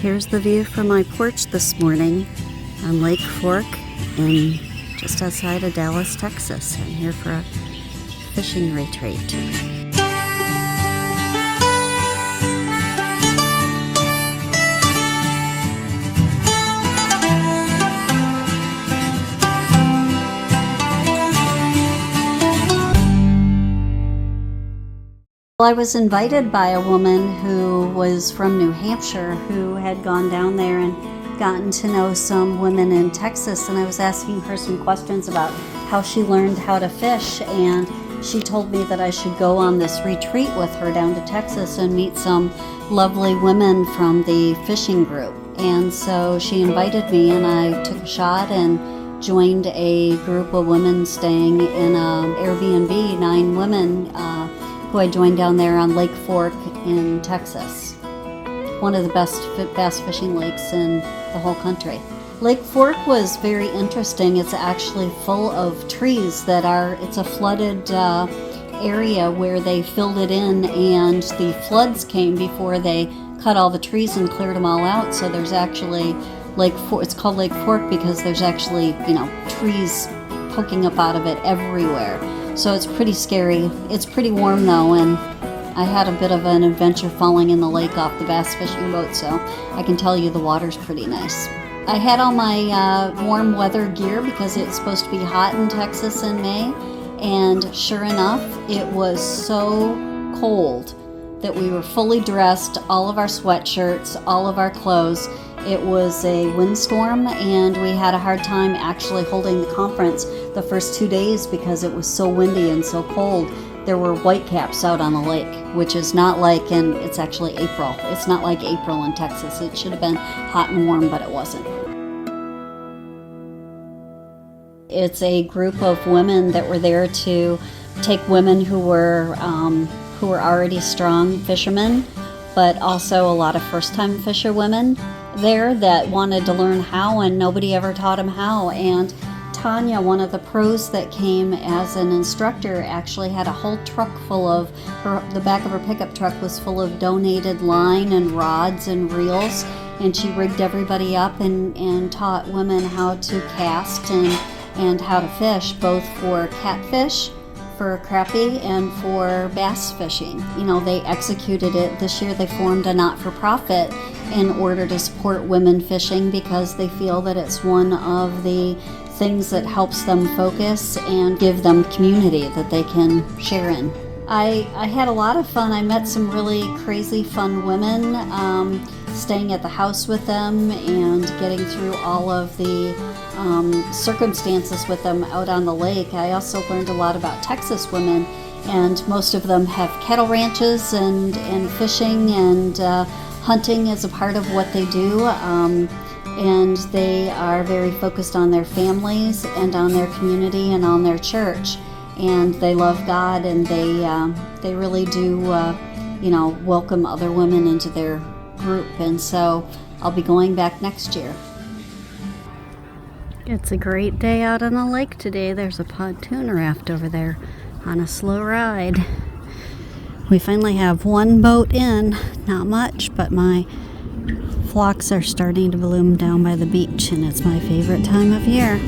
Here's the view from my porch this morning on Lake Fork in just outside of Dallas, Texas. I'm here for a fishing retreat. Well, I was invited by a woman who was from New Hampshire who had gone down there and gotten to know some women in Texas, and I was asking her some questions about how she learned how to fish, and she told me that I should go on this retreat with her down to Texas and meet some lovely women from the fishing group. And so she invited me, and I took a shot and joined a group of women staying in an Airbnb, 9 women who I joined down there on Lake Fork in Texas. One of the best bass fishing lakes in the whole country. Lake Fork was very interesting. It's actually full of trees it's a flooded area where they filled it in, and the floods came before they cut all the trees and cleared them all out. So there's actually it's called Lake Fork because there's actually, trees poking up out of it everywhere. So it's pretty scary. It's pretty warm though, and I had a bit of an adventure falling in the lake off the bass fishing boat, so I can tell you the water's pretty nice. I had all my warm weather gear because it's supposed to be hot in Texas in May, and sure enough, it was so cold that we were fully dressed, all of our sweatshirts, all of our clothes. It was a windstorm, and we had a hard time actually holding the conference the first 2 days because it was so windy and so cold. There were whitecaps out on the lake, which is not like it's actually April. It's not like April in Texas. It should have been hot and warm, but it wasn't. It's a group of women that were there to take women who were already strong fishermen, but also a lot of first-time fisherwomen there that wanted to learn how, and nobody ever taught them how. And Tanya, one of the pros that came as an instructor, actually had a whole truck full of the back of her pickup truck was full of donated line and rods and reels, and she rigged everybody up and taught women how to cast and how to fish, both for catfish, for crappie, and for bass fishing. They executed it. This year they formed a not-for-profit in order to support women fishing because they feel that it's one of the things that helps them focus and give them community that they can share in. I had a lot of fun. I met some really crazy fun women, staying at the house with them and getting through all of the circumstances with them out on the lake. I also learned a lot about Texas women, and most of them have cattle ranches and fishing and hunting as a part of what they do. And they are very focused on their families and on their community and on their church. And they love God, and they really do, welcome other women into their group. And so I'll be going back next year. It's a great day out on the lake today. There's a pontoon raft over there on a slow ride. We finally have one boat in, not much, but my phlox are starting to bloom down by the beach, and it's my favorite time of year.